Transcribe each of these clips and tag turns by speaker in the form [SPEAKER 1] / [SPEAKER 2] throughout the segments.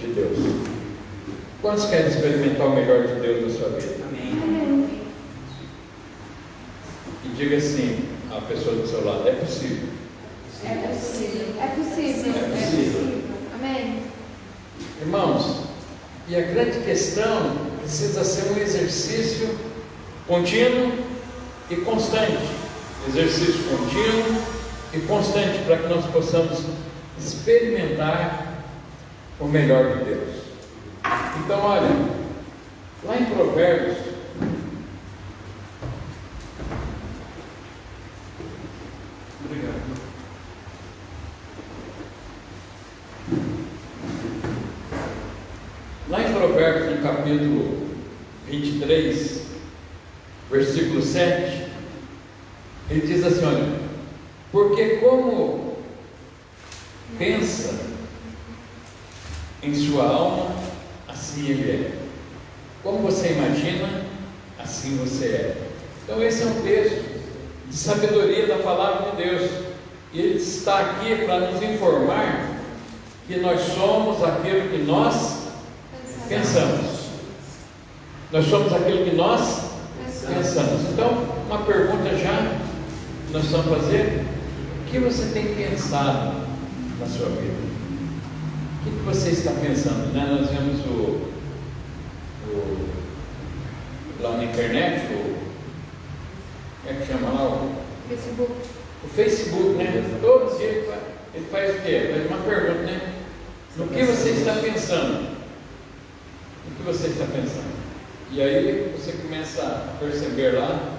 [SPEAKER 1] de Deus. Quantos querem experimentar o melhor de Deus na sua vida?
[SPEAKER 2] Amém.
[SPEAKER 1] E diga assim à pessoa do seu lado: é possível.
[SPEAKER 2] É possível. É possível.
[SPEAKER 1] É possível.
[SPEAKER 2] Amém.
[SPEAKER 1] Irmãos, e a grande questão precisa ser um exercício contínuo e constante. Exercício contínuo e constante, para que nós possamos experimentar o melhor de Deus. Então, olha, lá em Provérbios, obrigado. Lá em Provérbios, no capítulo 23, versículo 7, ele diz assim: olha, porque como pensa em sua alma, assim ele é. Como você imagina, assim você é. Então esse é um texto de sabedoria da palavra de Deus, e ele está aqui para nos informar que nós somos aquilo que nós pensamos. Nós somos aquilo que nós pensamos. Então, uma pergunta já que nós vamos fazer: o que você tem pensado na sua vida? O que você está pensando? Né? Nós vemos lá na internet, como é que chama lá? O Facebook, né? Todos dias ele faz o quê? Faz uma pergunta, né? No que você está pensando? No que você está pensando? E aí você começa a perceber lá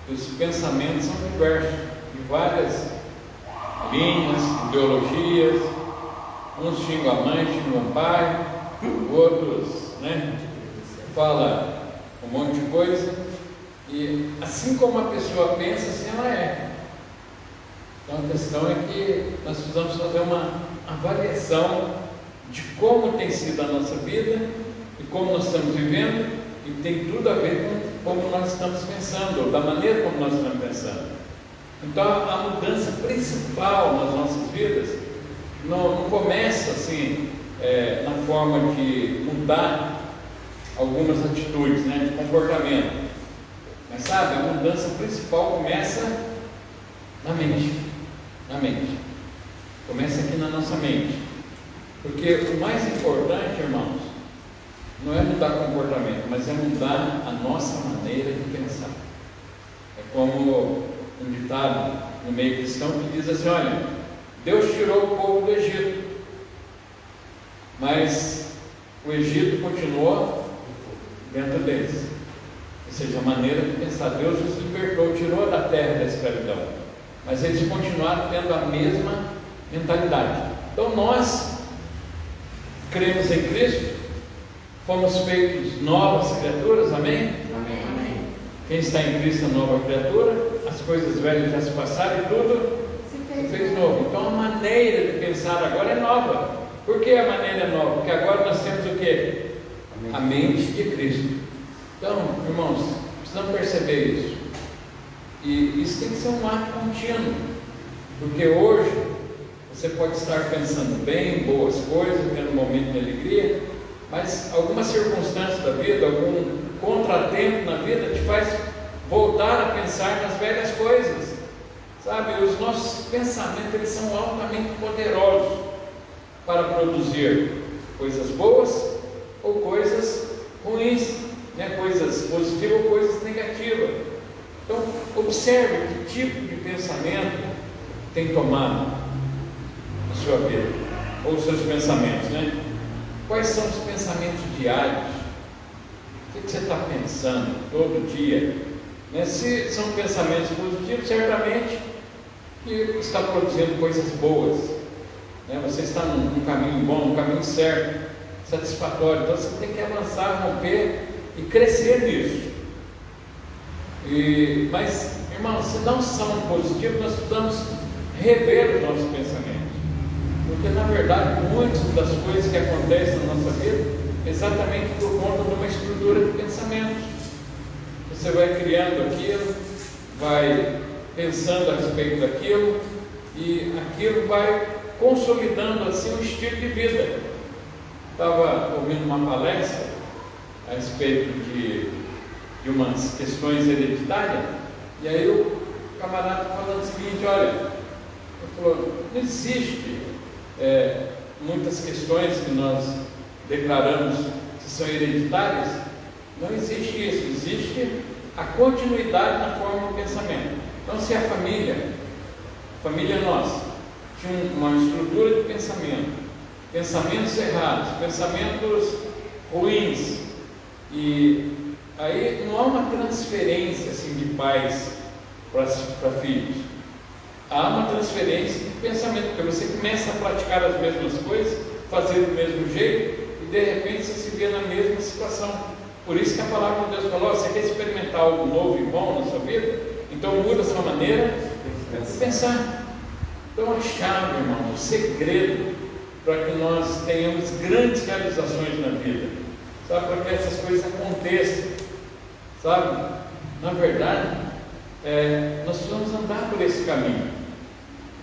[SPEAKER 1] que os pensamentos são diversos, de várias linhas, ideologias. Uns xingam a mãe, xingam o pai, outros, né, falam um monte de coisa. E assim como a pessoa pensa, assim ela é. Então a questão é que nós precisamos fazer uma avaliação de como tem sido a nossa vida e como nós estamos vivendo, e tem tudo a ver com como nós estamos pensando, ou da maneira como nós estamos pensando. Então a mudança principal nas nossas vidas não começa assim, na forma de mudar algumas atitudes, né, de comportamento, mas sabe, a mudança principal começa na mente, começa aqui na nossa mente, porque o mais importante, irmãos, não é mudar comportamento, mas é mudar a nossa maneira de pensar. É como um ditado no meio cristão que diz assim: olha, Deus tirou o povo do Egito, mas o Egito continuou dentro deles. Ou seja, a maneira de pensar. Deus os libertou, tirou da terra da escravidão, mas eles continuaram tendo a mesma mentalidade. Então nós cremos em Cristo, fomos feitos novas criaturas, amém?
[SPEAKER 2] Amém.
[SPEAKER 1] Quem está em Cristo é nova criatura, as coisas velhas já se passaram e tudo se fez novo. Então a maneira de pensar agora é nova. Por que a maneira é nova? Porque agora nós temos o quê? A mente de Cristo. Então, irmãos, precisamos perceber isso. E isso tem que ser um ato contínuo, porque hoje você pode estar pensando bem, boas coisas, tendo um momento de alegria, mas alguma circunstância da vida, algum contratempo na vida te faz voltar a pensar nas velhas coisas. Sabe, os nossos pensamentos, eles são altamente poderosos para produzir coisas boas ou coisas ruins, né? Coisas positivas ou coisas negativas. Então, observe que tipo de pensamento tem tomado a sua vida, ou os seus pensamentos, né? Quais são os pensamentos diários? O que você está pensando todo dia? Né? Se são pensamentos positivos, certamente que está produzindo coisas boas, né? Você está num caminho bom, num caminho certo, satisfatório. Então você tem que avançar, romper e crescer nisso. Mas, irmãos, se não são positivos, nós precisamos rever os nossos pensamentos, porque na verdade muitas das coisas que acontecem na nossa vida é exatamente por conta de uma estrutura de pensamentos. Você vai criando aquilo, vai pensando a respeito daquilo, e aquilo vai consolidando assim um estilo de vida. estava ouvindo uma palestra a respeito de umas questões hereditárias, e aí o camarada falando o seguinte: olha, ele falou, não existe muitas questões que nós declaramos que são hereditárias, não existe isso, existe a continuidade na forma do pensamento. Então, se a família nossa tinha uma estrutura de pensamento, pensamentos errados, pensamentos ruins, e aí não há uma transferência assim de pais para filhos, há uma transferência de pensamento, porque você começa a praticar as mesmas coisas, fazer do mesmo jeito, e de repente você se vê na mesma situação. Por isso que a palavra de Deus falou: você quer experimentar algo novo e bom na sua vida? Então muda a sua maneira de pensar. Então a chave, irmão, o segredo para que nós tenhamos grandes realizações na vida, sabe, para que essas coisas aconteçam, sabe, na verdade, nós precisamos andar por esse caminho,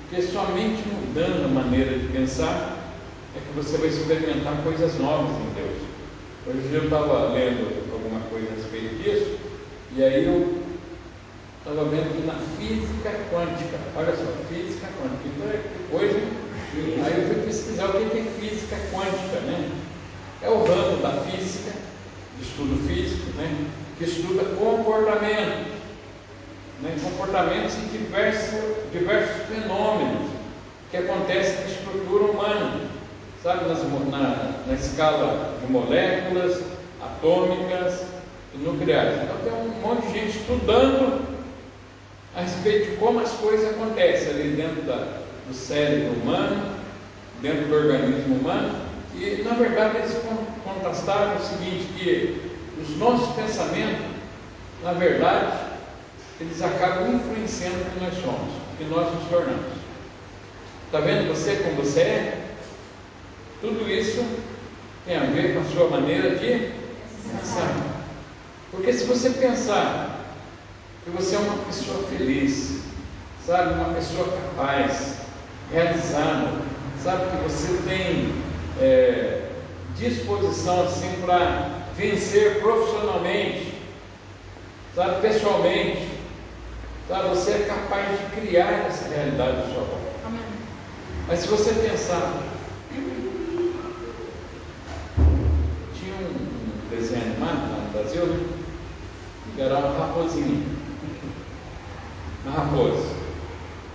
[SPEAKER 1] porque somente mudando a maneira de pensar é que você vai experimentar coisas novas em Deus. Hoje eu estava lendo alguma coisa a respeito disso, e aí eu estava vendo que na física quântica, olha só, física quântica, então hoje, aí eu fui pesquisar o que é física quântica, né? É o ramo da física, de estudo físico, né? Que estuda comportamento, né? Comportamentos em diversos fenômenos que acontecem na estrutura humana, sabe, na escala de moléculas, atômicas e nucleares. Então tem um monte de gente estudando a respeito de como as coisas acontecem ali dentro do cérebro humano, dentro do organismo humano, e na verdade eles contrastaram o seguinte, que os nossos pensamentos, na verdade, eles acabam influenciando o que nós somos, o que nós nos tornamos. Está vendo você como você é? Tudo isso tem a ver com a sua maneira de pensar. Porque se você pensar que você é uma pessoa feliz, sabe, uma pessoa capaz, realizada, sabe, que você tem disposição assim para vencer profissionalmente, sabe, pessoalmente, sabe, você é capaz de criar essa realidade à sua volta. Amém. Mas se você pensar, tinha um desenho animado lá no Brasil, né? Que era uma raposinha. Uma raposa.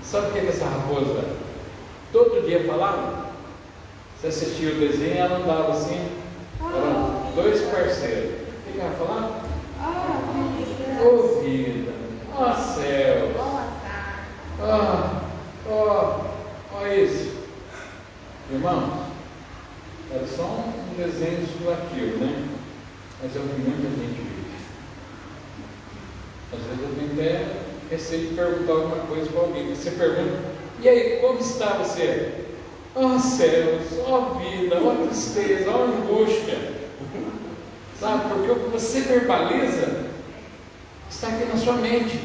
[SPEAKER 1] Sabe o que essa raposa todo dia falava? Você assistia o desenho e ela andava assim. Eram dois parceiros. O que ela falava? Ô vida, ó céu, ó isso. Irmãos, era só um desenho suativo, né? Mas é o que muita gente vive. Às vezes eu tenho até receio de perguntar alguma coisa para alguém. Você pergunta: e aí, como está você? Ó céus, ó vida, ó tristeza, ó angústia. Sabe, porque o que você verbaliza está aqui na sua mente.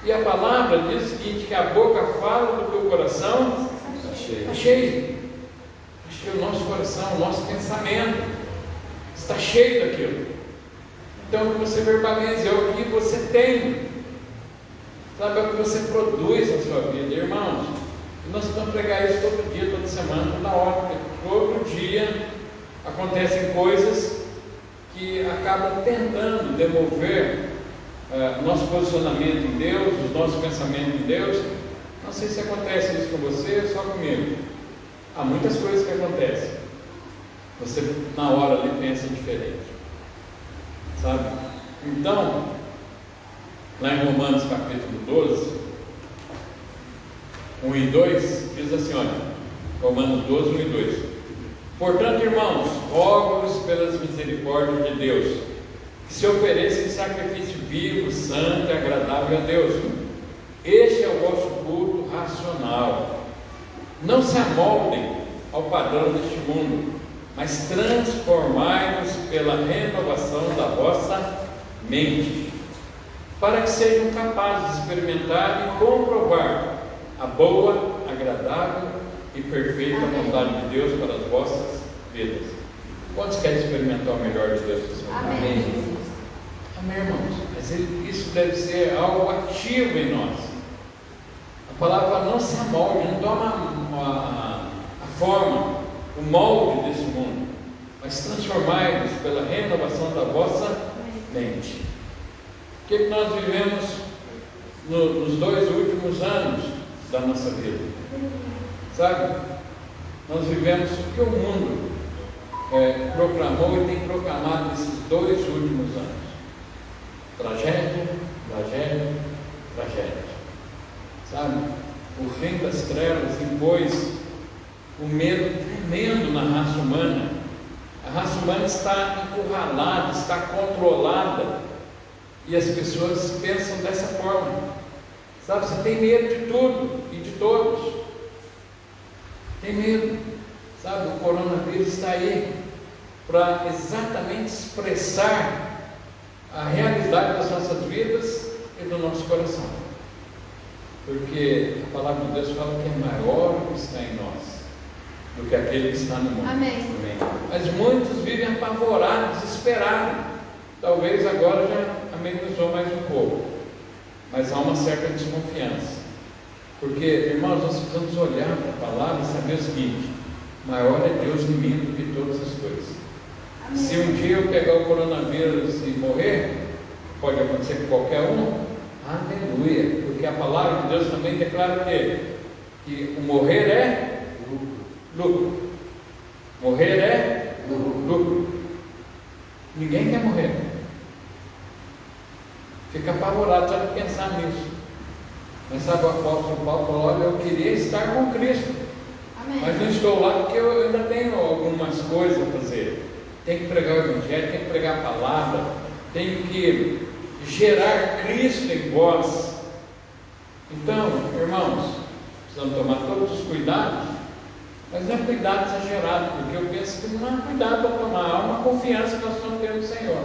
[SPEAKER 1] E a palavra diz o seguinte: que a boca fala do que o coração está cheio. Está cheio o nosso coração, o nosso pensamento está cheio daquilo. Então o que você verbaliza é o que você tem, sabe, é o que você produz na sua vida, irmãos. E nós precisamos pregar isso todo dia, toda semana, toda hora, porque todo dia acontecem coisas que acabam tentando demover nosso posicionamento em Deus, os nossos pensamentos em Deus. Não sei se acontece isso com você ou só comigo. Há muitas coisas que acontecem. Você na hora ali pensa diferente, sabe? Então, lá em Romanos capítulo 12, 1 e 2, diz assim, olha, Romanos 12, 1 e 2: portanto, irmãos, rogo-vos pelas misericórdias de Deus, que se ofereça em sacrifício vivo, santo e agradável a Deus. Este é o vosso culto racional. Não se amoldem ao padrão deste mundo, mas transformai-vos pela renovação da vossa mente, para que sejam capazes de experimentar e comprovar a boa, agradável e perfeita vontade de Deus para as vossas vidas. Quantos querem experimentar o melhor de Deus?
[SPEAKER 2] Amém.
[SPEAKER 1] Amém, irmãos? Mas isso deve ser algo ativo em nós. A palavra não se amolde, não toma a forma, o molde desse mundo, mas transformai-vos pela renovação da vossa mente. O que nós vivemos nos 2 últimos anos da nossa vida? Sabe? Nós vivemos o que o mundo proclamou e tem proclamado nesses 2 últimos anos: tragédia, tragédia, tragédia. Sabe? O fim das trevas impôs o medo tremendo na raça humana. A raça humana está encurralada, está controlada, e as pessoas pensam dessa forma. Sabe? Você tem medo de tudo e de todos. Tem medo. Sabe? O coronavírus está aí para exatamente expressar a realidade das nossas vidas e do nosso coração. Porque a palavra de Deus fala que é maior o que está em nós do que aquele que está no mundo.
[SPEAKER 2] Amém.
[SPEAKER 1] Mas muitos vivem apavorados, desesperados. Talvez agora já amenizou mais um pouco, mas há uma certa desconfiança. Porque, irmãos, nós precisamos olhar para a palavra e saber o seguinte: maior é Deus em mim do que todas as coisas. Amém. Se um dia eu pegar o coronavírus e morrer, pode acontecer com qualquer um, aleluia, porque a palavra de Deus também declara que o morrer é lucro. Morrer é lucro. Ninguém quer morrer. Fica apavorado só de pensar nisso. Mas sabe, o apóstolo Paulo falou: olha, eu queria estar com Cristo. Amém. Mas não estou lá porque eu ainda tenho algumas coisas a fazer. Tenho que pregar o Evangelho, tenho que pregar a palavra, tenho que gerar Cristo em vós. Então, irmãos, precisamos tomar todos os cuidados, mas não é cuidado exagerado, porque eu penso que não há cuidado para tomar, há uma confiança que nós estamos tendo no Senhor.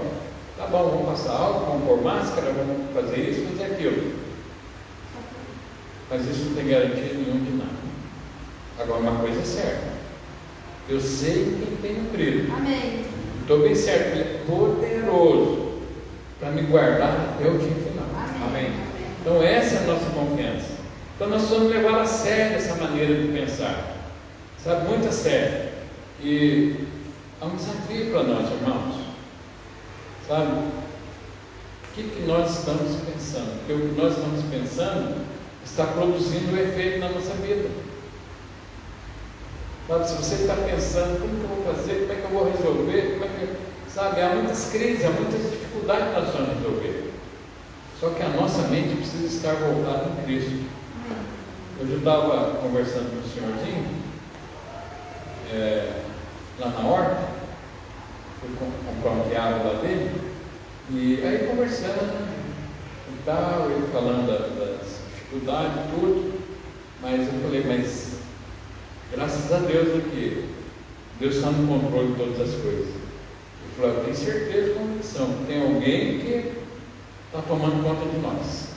[SPEAKER 1] Tá bom, vamos passar álcool, vamos pôr máscara, vamos fazer isso, fazer aquilo. Mas isso não tem garantia nenhuma de nada. Agora, uma coisa é certa: eu sei quem tenho crido.
[SPEAKER 2] Amém.
[SPEAKER 1] Estou bem certo, Ele é poderoso para me guardar até o dia final.
[SPEAKER 2] Amém.
[SPEAKER 1] Então essa é a nossa confiança. Então nós precisamos levar a sério essa maneira de pensar, sabe, muito a sério. E é um desafio para nós, irmãos, sabe? O que nós estamos pensando? Porque o que nós estamos pensando está produzindo um efeito na nossa vida. Sabe, se você está pensando: como que eu vou fazer, como é que eu vou resolver, sabe, há muitas crises, há muitas dificuldades que nós vamos resolver. Só que a nossa mente precisa estar voltada em Cristo. Hoje eu estava conversando com o senhorzinho, lá na horta, fui comprar um quiabo lá dele, e aí conversando e tal, ele falando das dificuldades e tudo, mas eu falei: mas graças a Deus que Deus está no controle de todas as coisas. Ele falou: eu tenho certeza e convicção que tem alguém que está tomando conta de nós.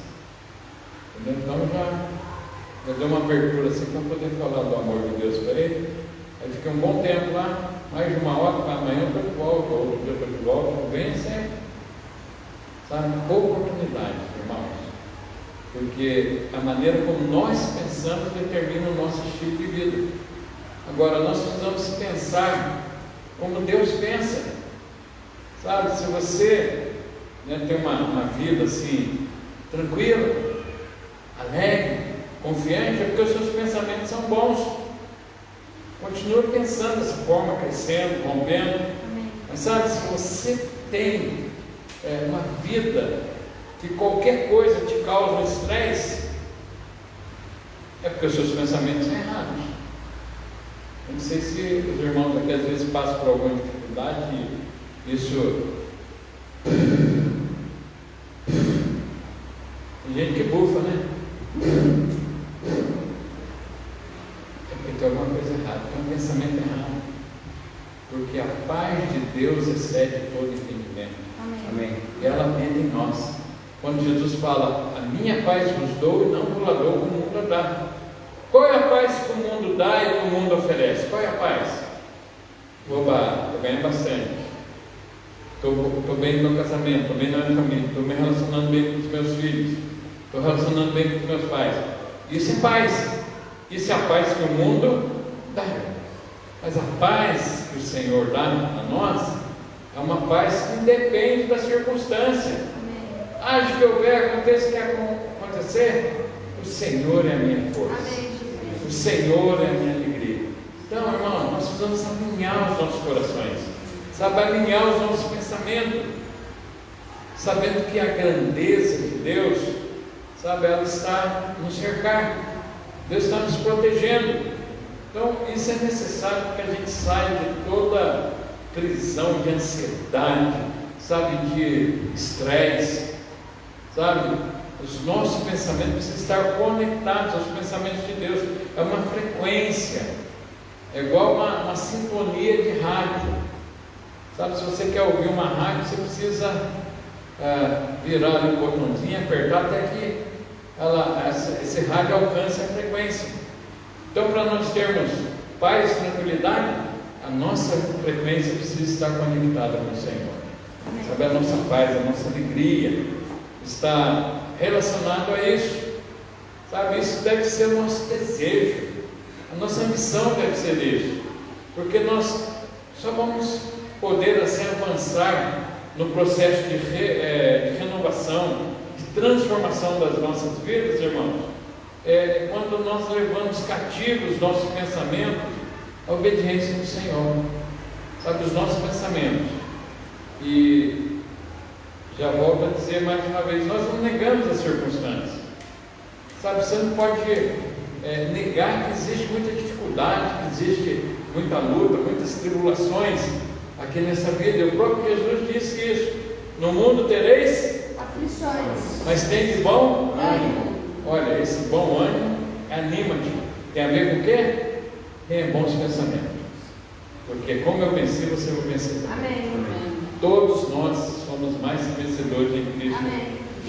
[SPEAKER 1] Entendeu? Então já deu uma abertura assim para poder falar do amor de Deus para ele. Aí fiquei um bom tempo lá, mais de uma hora, amanhã eu estou de volta, outro dia eu estou de volta, vem sempre. Sabe, oportunidade, irmãos. Porque a maneira como nós pensamos determina o nosso estilo de vida. Agora, nós precisamos pensar como Deus pensa. Sabe, se você tem uma vida assim, tranquila, alegre, confiante, é porque os seus pensamentos são bons. Continue pensando dessa forma, crescendo, rompendo. Mas sabe, se você tem uma vida que qualquer coisa te causa um estresse, é porque os seus pensamentos são errados. Eu não sei se os irmãos aqui às vezes passam por alguma dificuldade e isso... Tem gente que bufa, né? É porque tem alguma coisa errada, tem um pensamento errado. Porque a paz de Deus excede todo entendimento. Amém. E ela habita em nós. Quando Jesus fala: a minha paz vos dou e não vos dou como o mundo dá. Qual é a paz que o mundo dá e que o mundo oferece? Qual é a paz? Estou ganhando bastante. Estou bem no meu casamento, estou bem na minha família, estou me relacionando bem com os meus filhos, estou relacionando bem com os meus pais. Isso é paz. Isso é a paz que o mundo dá. Mas a paz que o Senhor dá a nós é uma paz que independe da circunstância. Haja o que houver, aconteça o que acontecer, o Senhor é a minha força. O Senhor é a minha alegria. Então, irmão, nós precisamos alinhar os nossos corações, sabe, alinhar os nossos pensamentos, sabendo que a grandeza de Deus, sabe, ela está nos cercar, Deus está nos protegendo. Então, isso é necessário para que a gente saia de toda prisão de ansiedade, sabe, de estresse, sabe. Os nossos pensamentos precisam estar conectados aos pensamentos de Deus. É uma frequência, é igual uma sintonia de rádio, sabe. Se você quer ouvir uma rádio, você precisa virar ali o botãozinho, apertar até que esse rádio alcance a frequência. Então, para nós termos paz e tranquilidade, a nossa frequência precisa estar conectada com o Senhor. Sabe, a nossa paz, a nossa alegria está relacionado a isso. Sabe, isso deve ser o nosso desejo, a nossa ambição deve ser isso, porque nós só vamos poder assim avançar no processo de renovação, de transformação das nossas vidas, irmãos, quando nós levamos cativos nossos pensamentos à obediência do Senhor, sabe, os nossos pensamentos. E já volto a dizer mais uma vez, nós não negamos as circunstâncias, sabe, você não pode negar que existe muita dificuldade, que existe muita luta, muitas tribulações aqui nessa vida. O próprio Jesus disse isso: no mundo tereis
[SPEAKER 2] aflições,
[SPEAKER 1] mas tem de bom ânimo. Olha, esse bom ânimo, anima-te, tem a ver com o quê? Tenha bons pensamentos, porque como eu venci, você vai vencer também.
[SPEAKER 2] Amém.
[SPEAKER 1] Todos nós somos mais vencedores em Cristo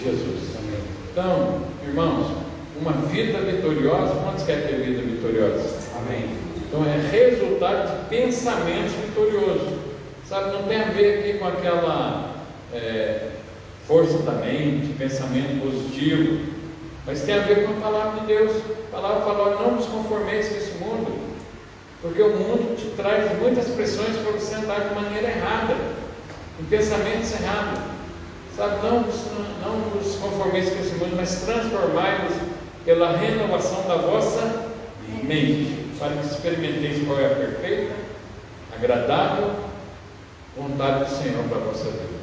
[SPEAKER 1] Jesus. Amém. Então, irmãos, uma vida vitoriosa, quantos querem ter vida vitoriosa? Amém. Então é resultado de pensamentos vitoriosos, sabe, não tem a ver aqui com aquela força da mente, pensamento positivo, mas tem a ver com a palavra de Deus. A palavra fala: não nos conformeis com esse mundo, porque o mundo te traz muitas pressões para você andar de maneira errada, em pensamentos errados, sabe. Não nos conformeis com esse mundo, mas transformai-vos pela renovação da vossa mente, para que experimenteis qual é a perfeita, agradável vontade do Senhor para a vossa vida.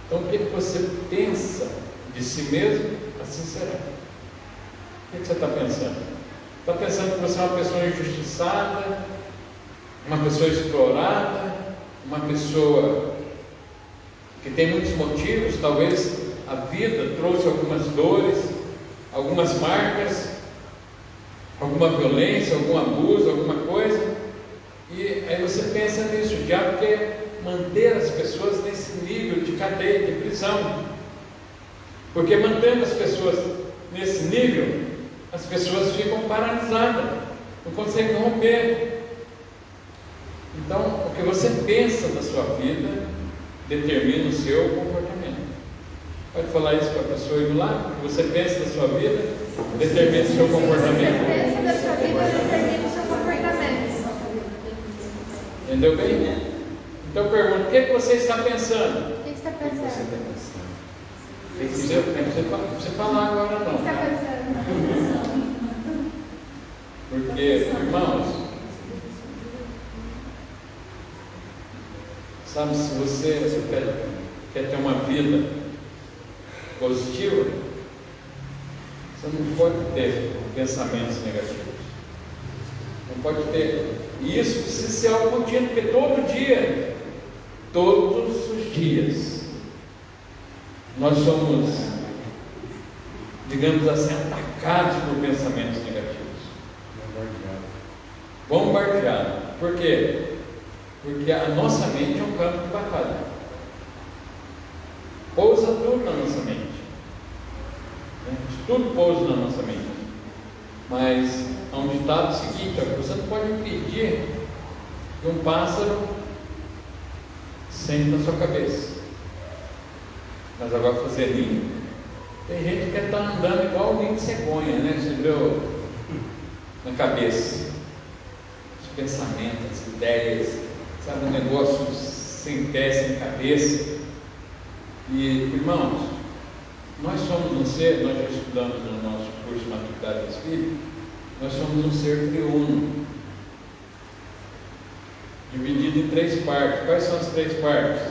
[SPEAKER 1] Então, o que você pensa de si mesmo, assim será. O que você está pensando? Está pensando que você é uma pessoa injustiçada, uma pessoa explorada, uma pessoa que tem muitos motivos, talvez a vida trouxe algumas dores, algumas marcas, alguma violência, algum abuso, alguma coisa, e aí você pensa nisso. O diabo quer manter as pessoas nesse nível de cadeia, de prisão, porque mantendo as pessoas nesse nível, as pessoas ficam paralisadas, não conseguem romper. Então, o que você pensa da sua vida determina o seu comportamento. Pode falar isso para a pessoa aí do lado? O que você pensa da sua vida determina o seu comportamento.
[SPEAKER 2] Você pensa da sua vida, determina o seu comportamento.
[SPEAKER 1] Entendeu bem? Então eu pergunto: o que você está pensando?
[SPEAKER 2] O que você está pensando?
[SPEAKER 1] Não precisa falar agora não.
[SPEAKER 2] O que você está pensando?
[SPEAKER 1] Porque, irmãos, sabe, se você quer ter uma vida positiva, você não pode ter pensamentos negativos, não pode ter. E isso precisa ser algo contínuo, porque todo dia, todos os dias, nós somos, digamos assim, atacados por pensamentos negativos, bombardeados. Por quê? Porque a nossa mente é um campo de batalha, pousa tudo na nossa mente, tudo pousa na nossa mente. Mas há um ditado seguinte: você não pode impedir que um pássaro sente na sua cabeça. Mas agora fazer ninho. Tem gente que quer estar andando igual o ninho de cegonha, né? Você viu? Na cabeça. Os pensamentos, as ideias, sabe? Um negócio sem pé, sem cabeça. E, irmãos, nós somos um ser, nós já estudamos no nosso curso de Maturidade do Espírito, nós somos um ser triuno, dividido em 3 partes. Quais são as 3 partes?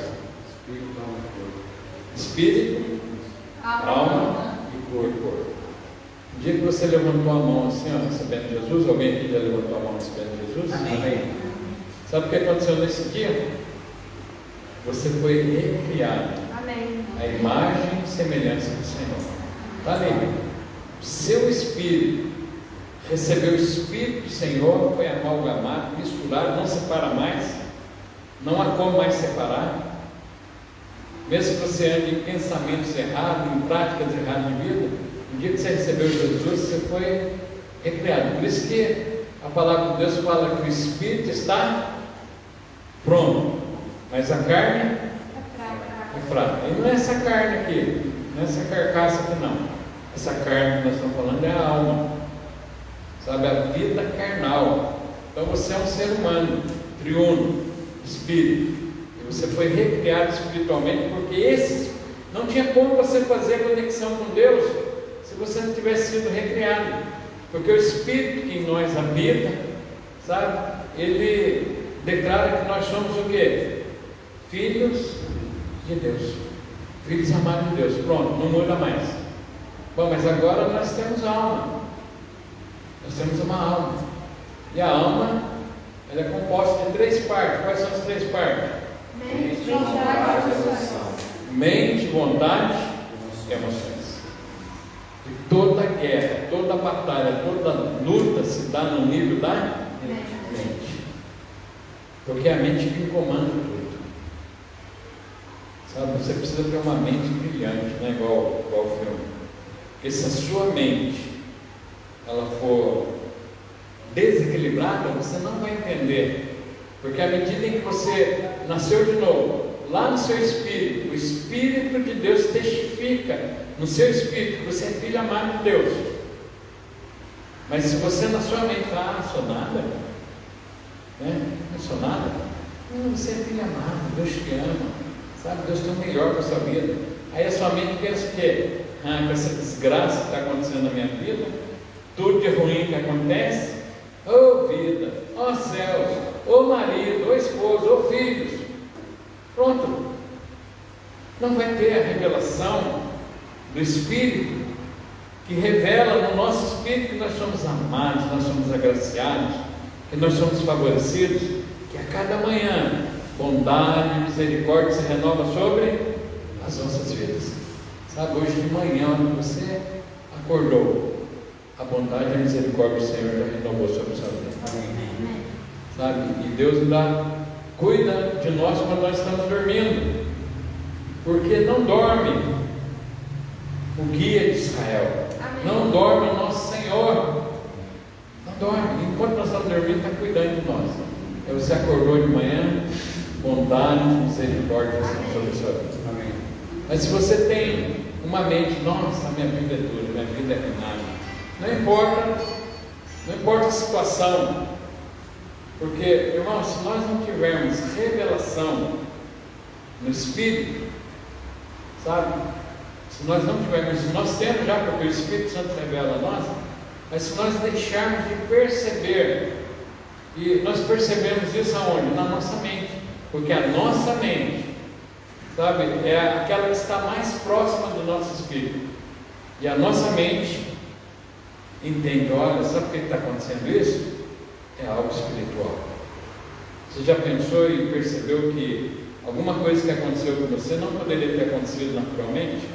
[SPEAKER 1] Espírito, alma e corpo. No dia que você levantou a mão assim, ó, recebendo Jesus, alguém aqui já levantou a mão recebendo Jesus? Amém. Sabe o que aconteceu nesse dia? Você foi recriado.
[SPEAKER 2] Amém.
[SPEAKER 1] A imagem e semelhança do Senhor. Está ali. Seu espírito recebeu o Espírito do Senhor, foi amalgamado, misturado, não separa mais, não há como mais separar. Mesmo que você ande em pensamentos errados, em práticas erradas de vida, no dia que você recebeu Jesus, você foi recriado. Por isso que a palavra de Deus fala que o Espírito está pronto, mas a carne é fraca. E não é essa carne aqui, não é essa carcaça aqui não. Essa carne que nós estamos falando é a alma, sabe, a vida carnal. Então você é um ser humano, triuno, espírito, e você foi recriado espiritualmente, porque não tinha como você fazer a conexão com Deus se você não tivesse sido recriado, porque o Espírito que em nós habita, sabe, ele declara que nós somos o quê? Filhos de Deus, filhos amados de Deus. Pronto, não muda mais. Bom, mas agora nós temos alma, nós temos uma alma, e a alma, ela é composta de 3 partes. Quais são as 3 partes?
[SPEAKER 2] Mente, vontade e emoções.
[SPEAKER 1] Mente, vontade e emoções. E toda guerra, toda batalha, toda luta se dá no nível da mente, porque é a mente que comanda tudo. Sabe, você precisa ter uma mente brilhante, não é igual o filme. Porque se a sua mente ela for desequilibrada, você não vai entender. Porque à medida em que você nasceu de novo, lá no seu espírito, o Espírito de Deus testifica no seu espírito que você é filho amado de Deus. Mas se você na sua mente fala, sou nada, né? Não sou nada, não, você é filho amado, Deus te ama, sabe, Deus tem o melhor para a sua vida. Aí a sua mente pensa o quê? Com essa desgraça que está acontecendo na minha vida, tudo de ruim que acontece, ô vida, ó céus, ô marido, ô esposo, ô filhos, pronto, não vai ter a revelação do Espírito, que revela no nosso espírito que nós somos amados, nós somos agraciados, que nós somos favorecidos, que a cada manhã bondade e misericórdia se renova sobre as nossas vidas. Sabe, hoje de manhã, quando você acordou, a bondade e a misericórdia do Senhor já renovou sobre a sua vida. Amém. Sabe, e Deus ainda cuida de nós quando nós estamos dormindo, porque não dorme o guia de Israel. Amém. Não dorme o nosso Senhor, não dorme. Enquanto nós estamos dormindo, está cuidando de nós. Aí você acordou de manhã, bondade e misericórdia sobre a sua vida. Amém. Mas se você tem uma mente, nossa, minha vida é dura, minha vida é nada, não importa a situação, porque, irmãos, se nós não tivermos revelação no Espírito, sabe, se nós não tivermos, nós temos já, porque o Espírito Santo revela a nós, mas se nós deixarmos de perceber, e nós percebemos isso aonde? Na nossa mente, porque a nossa mente, sabe, é aquela que está mais próxima do nosso espírito, e a nossa mente entende, olha, sabe por que está acontecendo isso? É algo espiritual. Você já pensou e percebeu que alguma coisa que aconteceu com você não poderia ter acontecido naturalmente?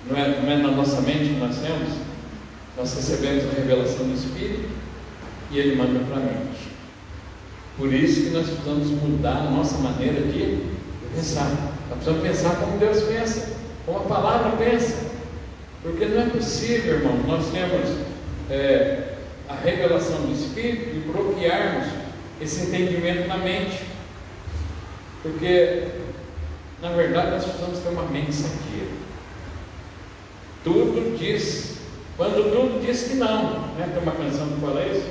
[SPEAKER 1] Não é na nossa mente que nós temos? Nós recebemos a revelação do Espírito e Ele manda para a mente. Por isso que nós precisamos mudar a nossa maneira de pensar. Nós precisamos pensar como Deus pensa, como a palavra pensa, porque não é possível, irmão, nós temos a revelação do Espírito e bloquearmos esse entendimento na mente, porque na verdade nós precisamos ter uma mente sadia. Tudo diz, quando tudo diz que não, né? Tem uma canção que fala isso.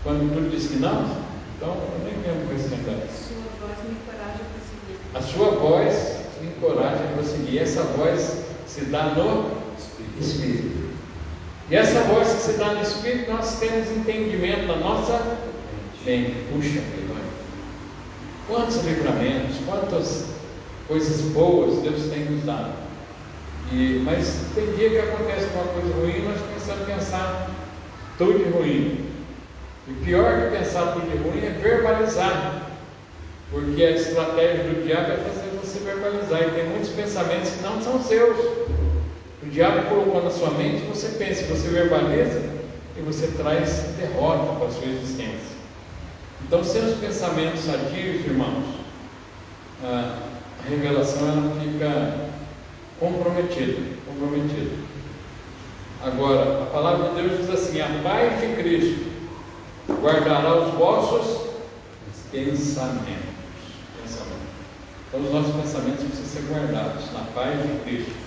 [SPEAKER 1] Quando tudo diz que não, então eu nem lembro com esse cantar. A sua voz me encoraja a prosseguir. Essa voz se dá no Espírito. E essa voz que se dá no Espírito, nós temos entendimento da nossa mente. Puxa, quantos livramentos, quantas coisas boas Deus tem nos dado. Mas tem dia que acontece uma coisa ruim, nós começamos a pensar tudo de ruim. E pior que pensar tudo de ruim é verbalizar. Porque a estratégia do diabo é fazer você verbalizar. E tem muitos pensamentos que não são seus. O diabo colocou na sua mente, você pensa, você verbaliza e você traz derrota para a sua existência. Então, sem os pensamentos sadios, irmãos, a revelação ela fica comprometida. Agora, a palavra de Deus diz assim: a paz de Cristo guardará os vossos pensamentos. Então, os nossos pensamentos precisam ser guardados na paz de Cristo.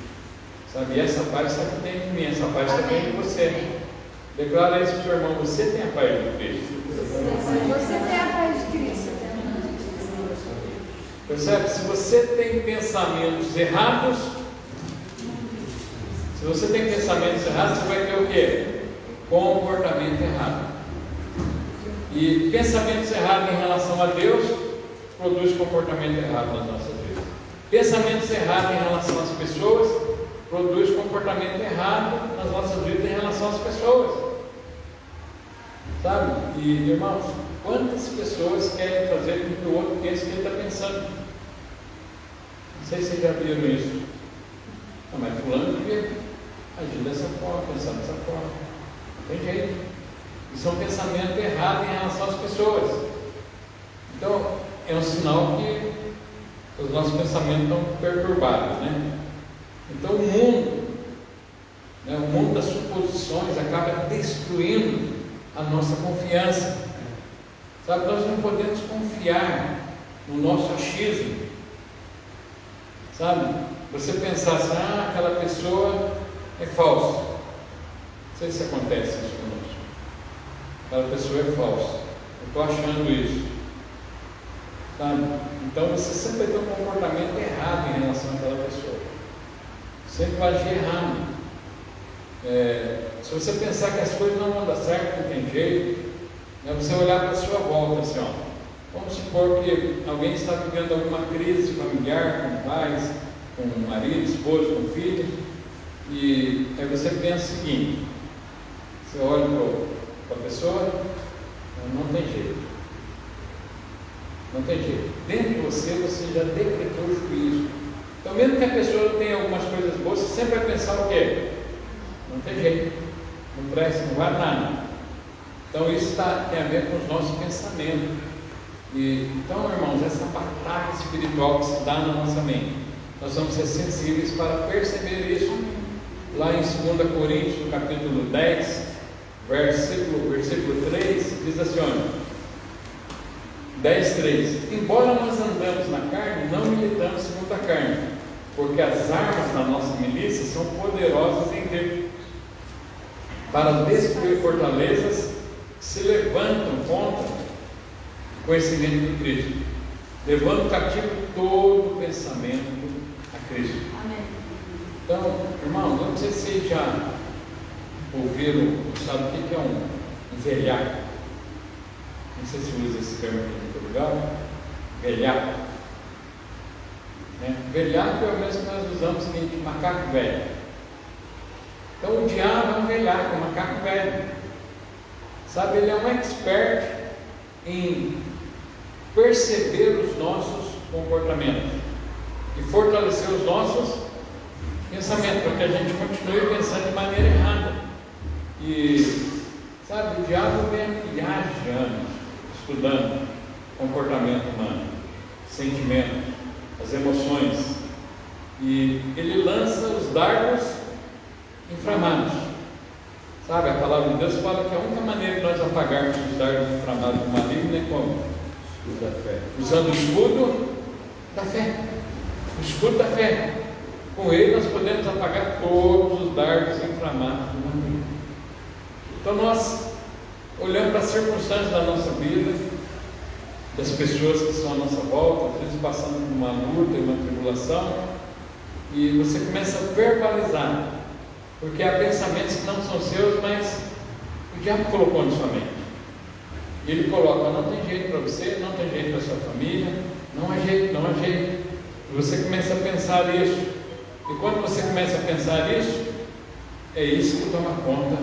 [SPEAKER 1] Sabe? E essa paz está dentro de mim, essa paz está dentro de você. Declara isso para o seu irmão: você tem a paz de Cristo.
[SPEAKER 2] Você tem a paz de Cristo.
[SPEAKER 1] Percebe? Se você tem pensamentos errados, você vai ter o quê? Comportamento errado. E pensamentos errados em relação a Deus produz comportamento errado nas nossas vidas. Pensamentos errados em relação às pessoas produz comportamento errado nas nossas vidas em relação às pessoas. Sabe? E, irmãos, quantas pessoas querem fazer com que o outro pense que ele está pensando? Não sei se vocês já viram isso. Não, mas fulano devia agir dessa forma, pensar dessa forma. Não tem jeito. Isso é um pensamento errado em relação às pessoas. Então, é um sinal que os nossos pensamentos estão perturbados, né? Então, o mundo das suposições acaba destruindo a nossa confiança. Sabe, nós não podemos confiar no nosso achismo. Sabe, você pensar assim: aquela pessoa é falsa. Não sei se acontece isso conosco. Aquela pessoa é falsa. Eu estou achando isso. Sabe? Então você sempre vai ter um comportamento errado em relação àquela pessoa. Sempre vai agir errado. Se você pensar que as coisas não vão dar certo, não tem jeito, você olhar para a sua volta assim, ó. Vamos supor que alguém está vivendo alguma crise familiar com pais, com marido, esposa, com filhos, e aí você pensa o seguinte: você olha para a pessoa, não tem jeito. Não tem jeito. Dentro de você já decretou o juízo. Então, mesmo que a pessoa tenha algumas coisas boas, você sempre vai pensar o quê? Não tem jeito, não presta, não vale nada. Então, isso tem a ver com os nossos pensamentos. Então, irmãos, essa batalha espiritual que se dá na nossa mente, nós vamos ser sensíveis para perceber isso. Lá em 2 Coríntios, no capítulo 10, versículo 3, diz assim: olha, 10:3: embora nós andamos na carne, não militamos segundo a carne, porque as armas da nossa milícia são poderosas em Deus para destruir fortalezas que se levantam contra o conhecimento de Cristo, levando cativo todo pensamento a Cristo.
[SPEAKER 2] Amém.
[SPEAKER 1] Então, irmão, não sei se vocês já ouviram, sabe o que é um velhaco? Não sei se usa esse termo aqui em todo lugar. Velhaco. Velhaco é o mesmo que nós usamos de macaco velho. Então o diabo é um velhaco, um macaco velho. Sabe, ele é um expert em perceber os nossos comportamentos e fortalecer os nossos pensamentos, para que a gente continue pensando de maneira errada. E, sabe, o diabo vem há milhares de anos estudando comportamento humano, sentimentos, as emoções, e ele lança os dardos inflamados. Sabe, a palavra de Deus fala que a única maneira de nós apagarmos os dardos inflamados do maligno é como?
[SPEAKER 3] Escudo da fé.
[SPEAKER 1] Usando o escudo da fé. O escudo da fé. Com ele nós podemos apagar todos os dardos inflamados do maligno. Então nós olhando para as circunstâncias da nossa vida, das pessoas que estão à nossa volta, às vezes passando por uma luta e uma tribulação, e você começa a verbalizar, porque há pensamentos que não são seus, mas o diabo colocou na sua mente. Ele coloca: não tem jeito para você, não tem jeito para sua família, não há jeito, não há jeito. E você começa a pensar isso, e quando você começa a pensar isso, é isso que toma conta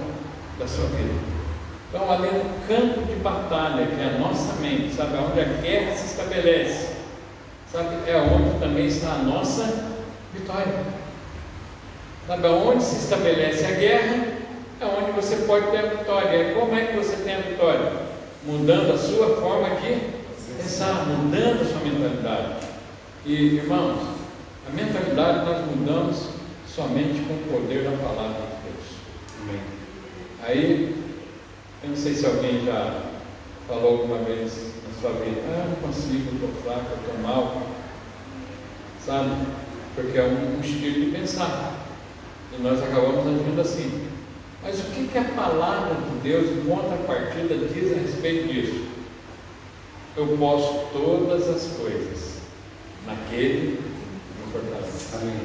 [SPEAKER 1] da sua vida. Então, ali no campo de batalha, que é a nossa mente, sabe, onde a guerra se estabelece, sabe, é onde também está a nossa vitória. Sabe, onde se estabelece a guerra, é onde você pode ter a vitória. E como é que você tem a vitória? Mudando a sua forma de pensar, mudando a sua mentalidade. E, irmãos, a mentalidade nós mudamos somente com o poder da palavra de Deus.
[SPEAKER 3] Amém.
[SPEAKER 1] Aí, eu não sei se alguém já falou alguma vez na sua vida: eu não consigo, eu estou fraco, eu estou mal, sabe? Porque é um estilo de pensar, e nós acabamos agindo assim. Mas o que a palavra de Deus, em contrapartida, diz a respeito disso? Eu posso todas as coisas naquele que me fortalece.
[SPEAKER 3] Amém.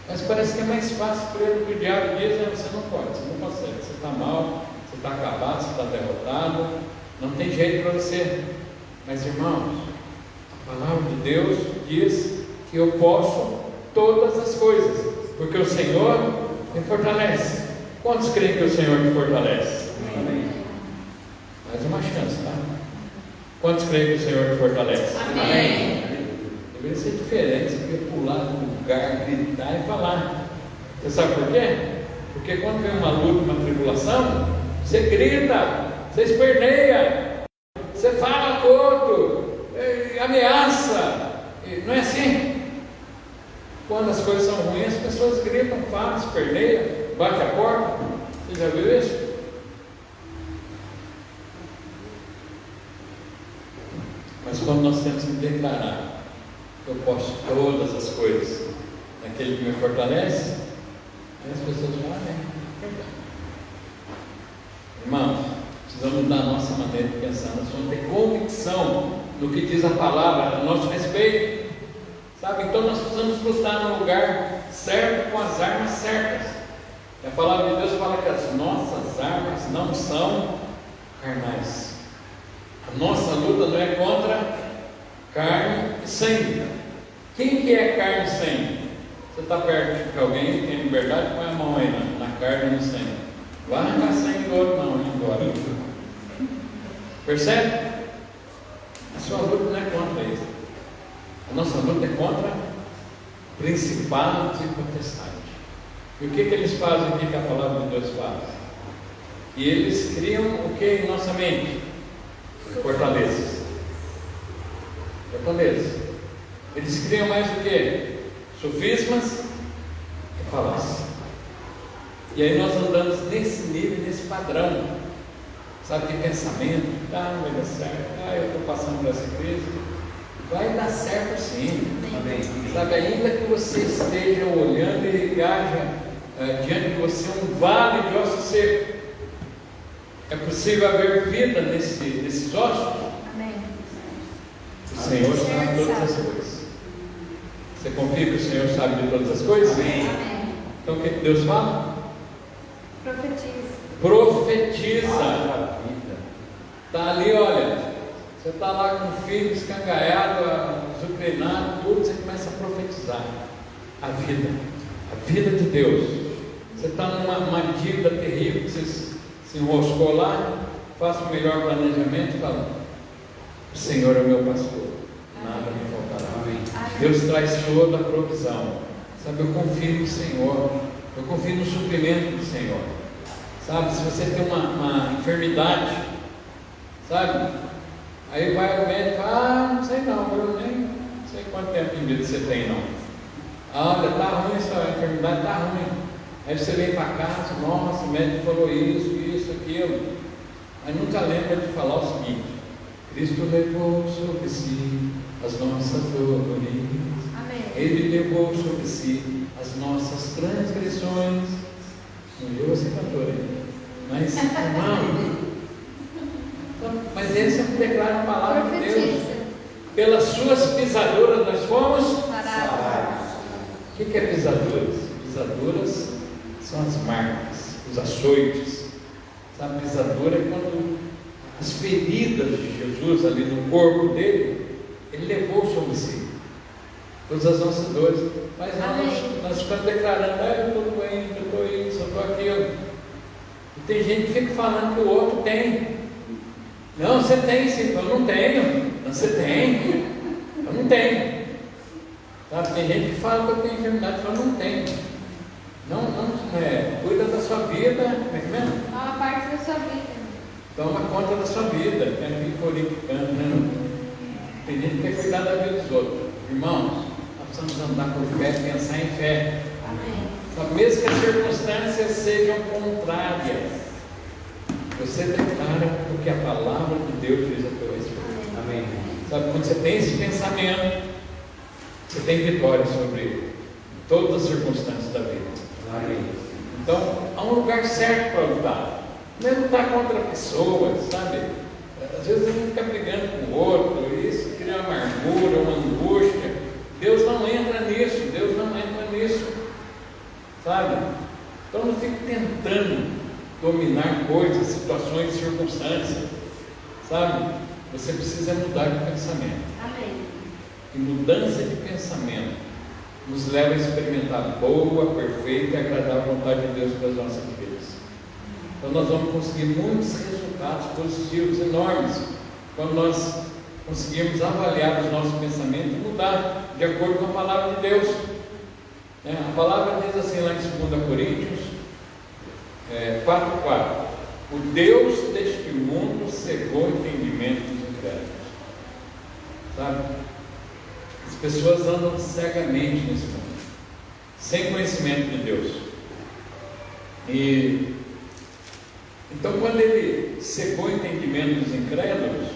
[SPEAKER 1] Mas parece que é mais fácil por ele, que o diabo diz: você não pode, você não consegue, você está mal, você está acabado, você está derrotado, não tem jeito para você. Mas, irmãos, a palavra de Deus diz que eu posso todas as coisas, porque o Senhor me fortalece. Quantos creem que o Senhor me fortalece?
[SPEAKER 3] Amém.
[SPEAKER 1] Mais uma chance, tá? Quantos creem que o Senhor me fortalece?
[SPEAKER 2] Amém.
[SPEAKER 1] Deveria ser diferente, você podia pular do lugar, gritar e falar. Você sabe por quê? Porque quando vem uma luta, uma tribulação, você grita, você esperneia, você fala todo, ameaça. Não é assim? Quando as coisas são ruins, as pessoas gritam, falam, esperneiam, bate a porta. Você já viu isso? Mas quando nós temos que declarar que eu posso todas as coisas naquele que me fortalece, aí as pessoas falam: amém. Irmãos, precisamos mudar a nossa maneira de pensar. Nós precisamos ter convicção no que diz a palavra a nosso respeito, sabe? Então nós precisamos estar no lugar certo, com as armas certas. E a palavra de Deus fala que as nossas armas não são carnais. A nossa luta não é contra carne e sangue. Quem que é carne e sangue? Você está perto de alguém que tem liberdade, põe a mão aí na carne e no sangue. Vai arrancar sangue do outro, não, embora. Percebe? A sua luta não é contra isso. A nossa luta é contra principados e potestades. E o que eles fazem? O que a palavra de Deus faz? E eles criam o que em nossa mente? Fortalezas. Fortalezas. Eles criam mais o que? Sofismas e falácias. E aí nós andamos nesse nível, nesse padrão, sabe, de pensamento: não vai dar certo, eu estou passando por essa crise. Vai dar certo sim.
[SPEAKER 3] Amém.
[SPEAKER 1] Sabe, ainda que você esteja olhando e haja diante de você um vale de ossos secos, é possível haver vida nesses ossos?
[SPEAKER 2] Amém.
[SPEAKER 1] O Senhor sabe de todas as coisas. Você confia que o Senhor sabe de todas as coisas?
[SPEAKER 3] Amém.
[SPEAKER 2] Amém.
[SPEAKER 1] Então o que Deus fala?
[SPEAKER 2] Profetiza.
[SPEAKER 1] Profetiza. Está ali, olha, você está lá com o filho escangalhado, azucrinado, tudo, você começa a profetizar a vida de Deus. Você está numa dívida terrível, que você se enroscou lá, faça o melhor planejamento e fala: o Senhor é o meu pastor, nada me faltará. Deus traz toda a provisão. Sabe, eu confio no Senhor, eu confio no suprimento do Senhor. Sabe, se você tem uma enfermidade, sabe, aí vai ao médico e fala: não sei não, eu nem sei quanto tempo de vida você tem não. Olha, está ruim essa enfermidade, está ruim. Aí você vem para casa, nossa, o médico falou isso, aquilo. Aí nunca lembra de falar o seguinte: Cristo levou sobre si as nossas dores.
[SPEAKER 2] Amém.
[SPEAKER 1] Ele levou sobre si as nossas transgressões. Não eu, você cantor aí. Mas, irmão, mas esse declara a palavra de Deus. Pelas suas pisaduras nós fomos sarados. O que é pisaduras? Pisaduras são as marcas, os açoites. A pisadura é quando as feridas de Jesus ali no corpo dele, ele levou sobre si todas as nossas dores. Mas nós ficamos declarando: eu estou doente, eu estou isso, eu estou aquilo. E tem gente que fica falando que o outro tem. Não, você tem sim. Eu não tenho. Não, você tem. Eu não tenho. Sabe? Tem gente que fala que eu tenho enfermidade, eu não tenho. Não, cuida da sua vida. Como é que é?
[SPEAKER 2] Toma parte da sua vida.
[SPEAKER 1] Toma conta da sua vida. Tem aqui corintiano, né? Tem gente que quer cuidar da vida dos outros. Irmãos, nós precisamos andar por fé, pensar em fé.
[SPEAKER 2] Amém.
[SPEAKER 1] Mesmo que as circunstâncias sejam contrárias, você declara o que a palavra de Deus diz a teu respeito.
[SPEAKER 2] Amém.
[SPEAKER 1] Sabe, quando você tem esse pensamento, você tem vitória sobre todas as circunstâncias da vida. Amém. Então, há um lugar certo para lutar. Não é lutar contra pessoas, sabe? Às vezes a gente fica brigando com o outro, isso cria uma amargura, uma angústia. Deus não entra nisso, Deus não entra nisso, sabe? Então não fique tentando dominar coisas, situações, circunstâncias, sabe? Você precisa mudar de pensamento.
[SPEAKER 2] Amém.
[SPEAKER 1] E mudança de pensamento nos leva a experimentar boa, perfeita e agradável vontade de Deus para as nossas vidas. Então nós vamos conseguir muitos resultados positivos enormes quando nós conseguirmos avaliar os nossos pensamentos e mudar de acordo com a palavra de Deus. A palavra diz assim lá em 2 Coríntios 4:4: o Deus deste mundo cegou o entendimento dos incrédulos. Sabe? As pessoas andam cegamente nesse mundo, sem conhecimento de Deus. E então, quando ele cegou o entendimento dos incrédulos,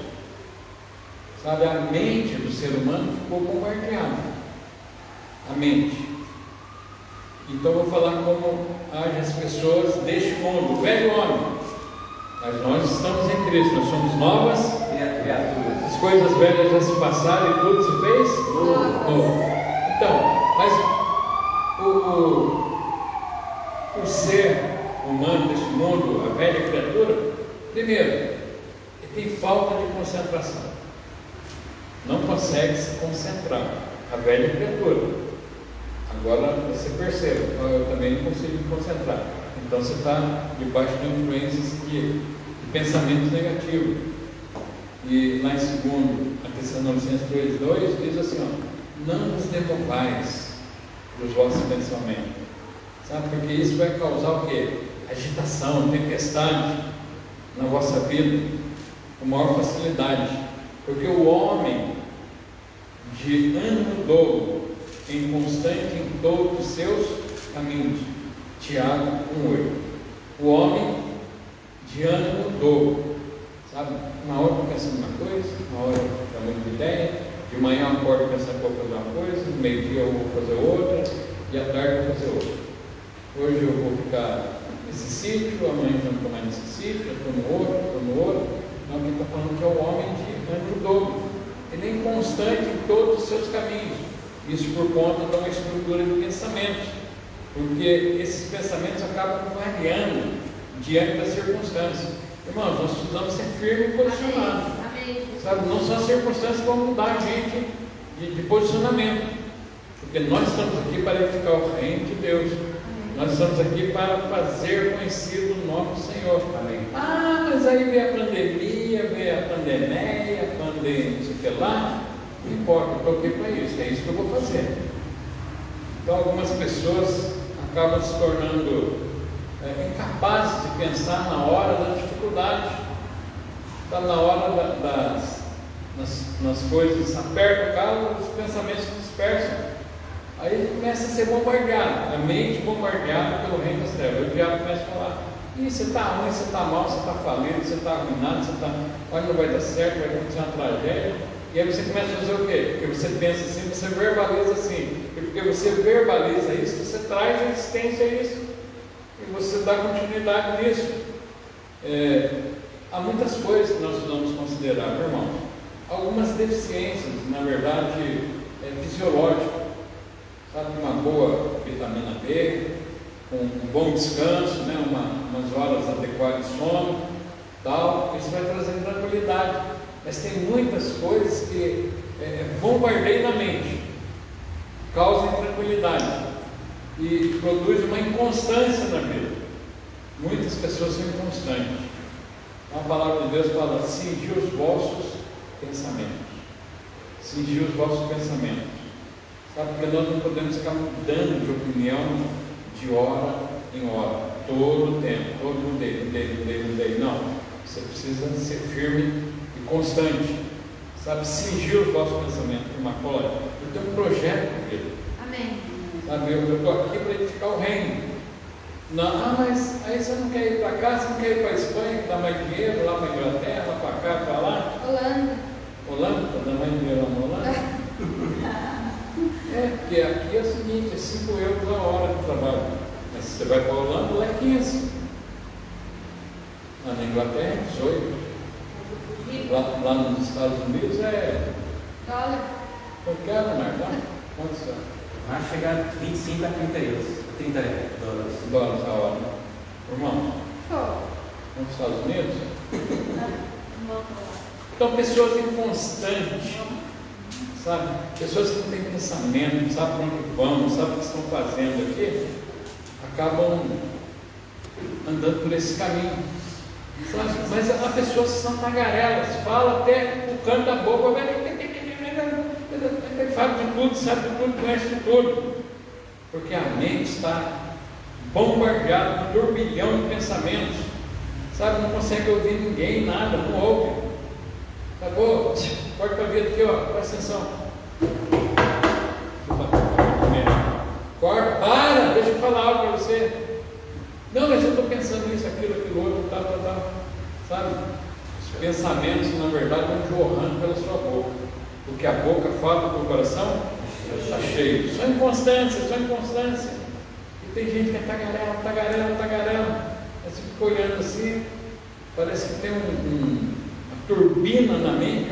[SPEAKER 1] sabe, a mente do ser humano ficou bombardeada. A mente. Então, eu vou falar como agem as pessoas deste mundo, o velho homem. Mas nós estamos em Cristo, nós somos novas criaturas. As coisas velhas já se passaram e tudo se fez novo. Então, mas o ser humano deste mundo, a velha criatura, primeiro, ele tem falta de concentração. Não consegue se concentrar. A velha criatura. Agora você percebe, eu também não consigo me concentrar. Então você está debaixo de influências de pensamentos negativos. E lá em 2 Tessalonicenses 3:2 diz assim: não vos demovais dos vossos pensamentos. Sabe, porque isso vai causar o quê? Agitação, tempestade na vossa vida, com maior facilidade. Porque o homem de ânimo dolo, inconstante em todos os seus caminhos. Tiago 1:8. O homem de ânimo dolo, sabe? Uma hora eu penso numa coisa, uma hora eu mudo de ideia, de manhã eu acordo pensando que vou fazer uma coisa, no meio-dia eu vou fazer outra, e à tarde eu vou fazer outra. Hoje eu vou ficar nesse sítio, amanhã eu não estou mais nesse sítio, eu estou no outro. Não, quem está falando que é o homem de ânimo dolo. Ele é inconstante em todos os seus caminhos. Isso por conta de uma estrutura de pensamentos, porque esses pensamentos acabam variando diante das circunstâncias. Irmãos, nós precisamos ser firmes e posicionados. Sabe? Não são as circunstâncias que vão mudar a gente de posicionamento, porque nós estamos aqui para edificar o reino de Deus. Nós estamos aqui para fazer conhecido o nome do Senhor. Amém. Mas aí veio a pandemia, veio a pandemia, não sei o que lá. Não importa, eu estou aqui para isso, é isso que eu vou fazer. Então algumas pessoas acabam se tornando incapazes de pensar na hora da dificuldade. Está na hora nas coisas, aperta o calo, os pensamentos se dispersam. Aí ele começa a ser bombardeado, a mente bombardeada pelo reino das trevas. O diabo começa a falar: ih, você está ruim, você está mal, você está falido, você está arruinado, você está. Olha, não vai dar certo, vai acontecer uma tragédia. E aí você começa a fazer o quê? Porque você pensa assim, você verbaliza assim. E porque você verbaliza isso, você traz a existência a isso. E você dá continuidade nisso. Há muitas coisas que nós precisamos considerar, meu irmão. Algumas deficiências, na verdade, fisiológicas. Sabe, uma boa vitamina B, um bom descanso, né? umas horas adequadas de sono, tal, isso vai trazer tranquilidade. Mas tem muitas coisas que bombardeiam na mente, causam intranquilidade e produz uma inconstância na vida. Muitas pessoas são inconstantes. A palavra de Deus fala: cingir os vossos pensamentos. Cingir os vossos pensamentos. Sabe, porque nós não podemos ficar mudando de opinião de hora em hora, todo o tempo, mudei. Não, você precisa ser firme e constante. Sabe, cingir os vossos pensamentos. Olha, eu tenho um projeto com ele.
[SPEAKER 2] Amém.
[SPEAKER 1] Sabe, eu estou aqui para edificar o reino. Não, mas aí você não quer ir para cá, você não quer ir para a Espanha, que dá mais dinheiro, lá para a Inglaterra, lá para cá, para lá? Holanda, dá mais dinheiro lá na Holanda? Porque aqui é o seguinte, é 5 euros a hora de trabalho. Mas se você vai para a Holanda, lá é 15. Lá na Inglaterra é 18. Lá nos Estados Unidos é...
[SPEAKER 2] Dólar.
[SPEAKER 1] Eu quero, Marta. Quanto são?
[SPEAKER 3] Vai chegar a 25 a 30 euros. 30 dólares.
[SPEAKER 1] Dólares a hora. Irmão,
[SPEAKER 2] Foi.
[SPEAKER 1] nos Estados Unidos?
[SPEAKER 2] Não volto lá.
[SPEAKER 1] Então, pessoas inconstantes, sabe? Pessoas que não têm pensamento, não sabem para onde vão, não sabem o que estão fazendo aqui, acabam andando por esse caminho. Sabe? Mas a pessoa são tagarelas, fala até o canto da boca, fala de tudo, sabe de tudo, conhece de tudo, porque a mente está bombardeada por um turbilhão de pensamentos, sabe? Não consegue ouvir ninguém, nada, não ouve. Acabou, corta para ver aqui, ó, presta atenção. Corta, para, deixa eu falar algo para você. Não, mas eu estou pensando nisso, aquilo outro, tal, sabe? Os pensamentos, na verdade, vão jorrando pela sua boca. Porque a boca fala do coração, está cheio. Só inconstância. E tem gente que é tagarela. Você fica olhando assim, parece que tem uma turbina na mente,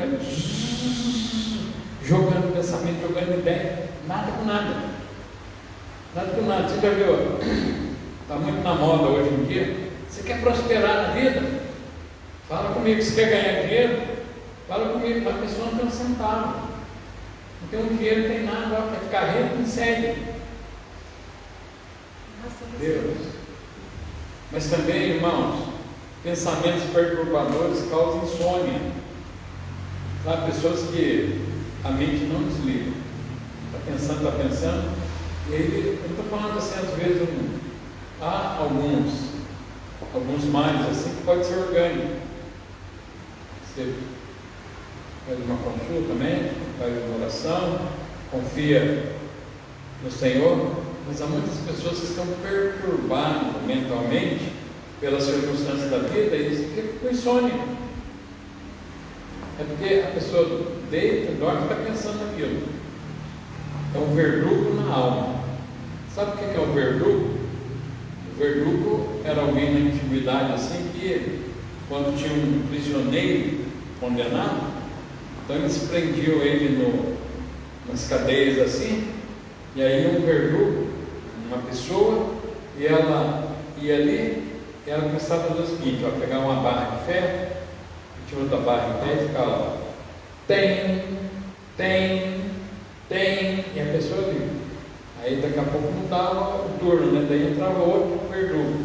[SPEAKER 1] jogando pensamento, jogando ideia, nada com nada. Você já viu? Está muito na moda hoje em dia. Você quer prosperar na vida? Fala comigo. Você quer ganhar dinheiro? Fala comigo. A pessoa não tem um centavo, não tem um dinheiro, não tem nada. Quer ficar rico? Não segue Deus. Mas também, irmãos, pensamentos perturbadores causam insônia. Há pessoas que a mente não desliga. Está pensando. E aí, eu estou falando assim, às vezes, há alguns males assim que pode ser orgânico. Você faz uma consulta médica, faz uma oração, confia no Senhor, mas há muitas pessoas que estão perturbadas mentalmente pelas circunstâncias da vida e eles ficam com insônia. É porque a pessoa deita, dorme e está pensando naquilo. É um verdugo na alma. Sabe o que é um verdugo? O verdugo era alguém na antiguidade assim que, quando tinha um prisioneiro condenado, então eles prendiam ele nas cadeias assim, e aí um verdugo, uma pessoa, e ela ia ali, e ela começava a fazer o seguinte, pegar uma barra de ferro, e tinha outra barra de ferro e ficava lá, e a pessoa ali. Aí daqui a pouco mudava o turno, né? Daí entrava outro verdugo.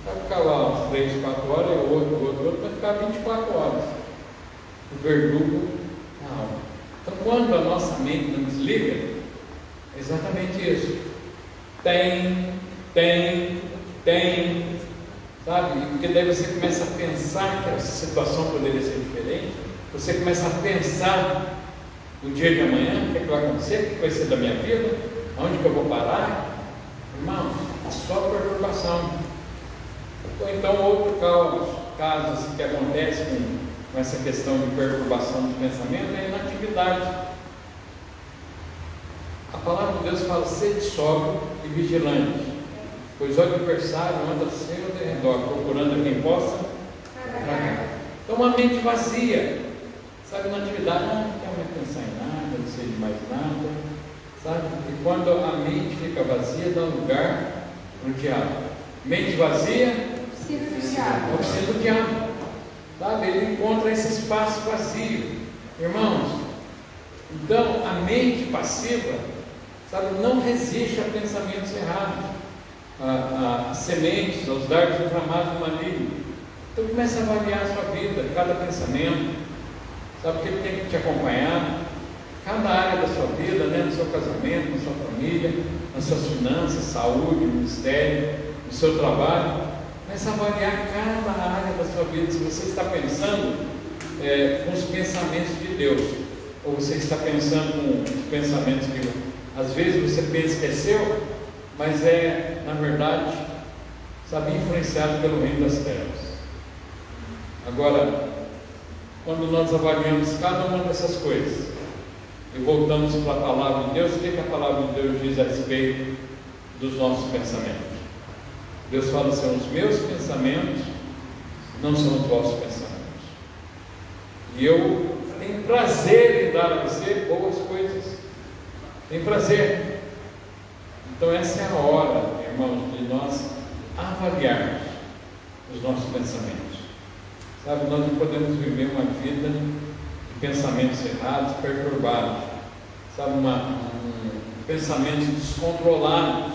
[SPEAKER 1] Vai ficar lá umas 3, 4 horas, e outro, vai ficar 24 horas. O verdugo na alma. Então, quando a nossa mente não desliga, é exatamente isso. Sabe? Porque daí você começa a pensar que essa situação poderia ser diferente. Você começa a pensar no dia de amanhã, o que vai acontecer, o que vai ser da minha vida, Onde que eu vou parar? Irmãos, só perturbação. Ou então outro caso assim, que acontece com essa questão de perturbação do pensamento é a inatividade. A palavra de Deus fala: sede sóbrio e vigilante, pois o adversário anda ao seu derredor, procurando a quem possa tragar. Então uma mente vazia, sabe, inatividade, não quero mais pensar em nada, não sei de mais nada, sabe? E quando a mente fica vazia, dá lugar para o diabo. Mente vazia,
[SPEAKER 2] Oficina
[SPEAKER 1] do diabo, sabe? Ele encontra esse espaço vazio, irmãos. Então a mente passiva, sabe, não resiste a pensamentos errados, a sementes, aos dardos inflamados do maligno. Então comece a avaliar a sua vida, cada pensamento, sabe, que ele tem que te acompanhar, cada área da sua vida, né? No seu casamento, na sua família, nas suas finanças, saúde, ministério, no seu trabalho. Comece a avaliar cada área da sua vida, se você está pensando com os pensamentos de Deus, ou você está pensando com os pensamentos que às vezes você pensa que é seu, mas é, na verdade, sabe, influenciado pelo reino das trevas. Agora, quando nós avaliamos cada uma dessas coisas e voltamos para a palavra de Deus, o que a palavra de Deus diz a respeito dos nossos pensamentos? Deus fala assim: os meus pensamentos não são os vossos pensamentos, e eu tenho prazer em dar a você boas coisas. Tem prazer. Então essa é a hora, irmãos, de nós avaliarmos os nossos pensamentos. Sabe, nós não podemos viver uma vida de pensamentos errados, perturbados, sabe, pensamentos descontrolados,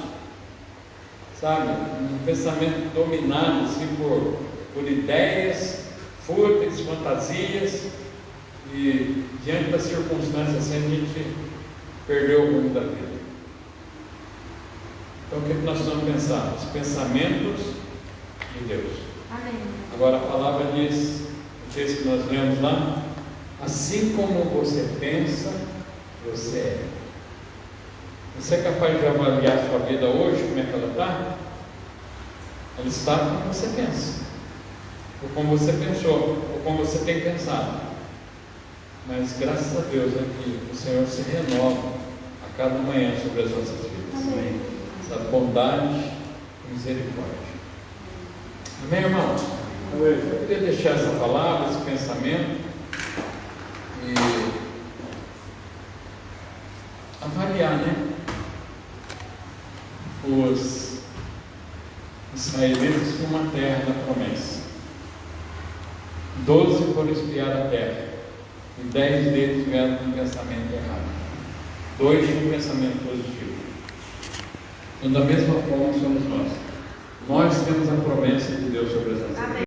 [SPEAKER 1] sabe, um pensamento dominado assim, por ideias fúteis, fantasias, e diante das circunstâncias assim, a gente perdeu o rumo da vida. Então o que nós vamos pensar? Os pensamentos de Deus.
[SPEAKER 2] Amém.
[SPEAKER 1] Agora a palavra diz, o texto que nós lemos lá: assim como você pensa, você é. Você é capaz de avaliar a sua vida hoje, como é que ela está? Ela está como você pensa, ou como você pensou, ou como você tem pensado. Mas graças a Deus é que o Senhor se renova a cada manhã sobre as nossas vidas.
[SPEAKER 2] Amém.
[SPEAKER 1] Essa bondade e misericórdia. Amém, irmãos? Eu queria deixar essa palavra, esse pensamento, e avaliar, né? Os israelitas numa terra da promessa. 12 foram espiar a terra, e 10 deles vieram com um pensamento errado. 2 com um pensamento positivo. Então, da mesma forma somos nós. Nós temos a promessa de Deus sobre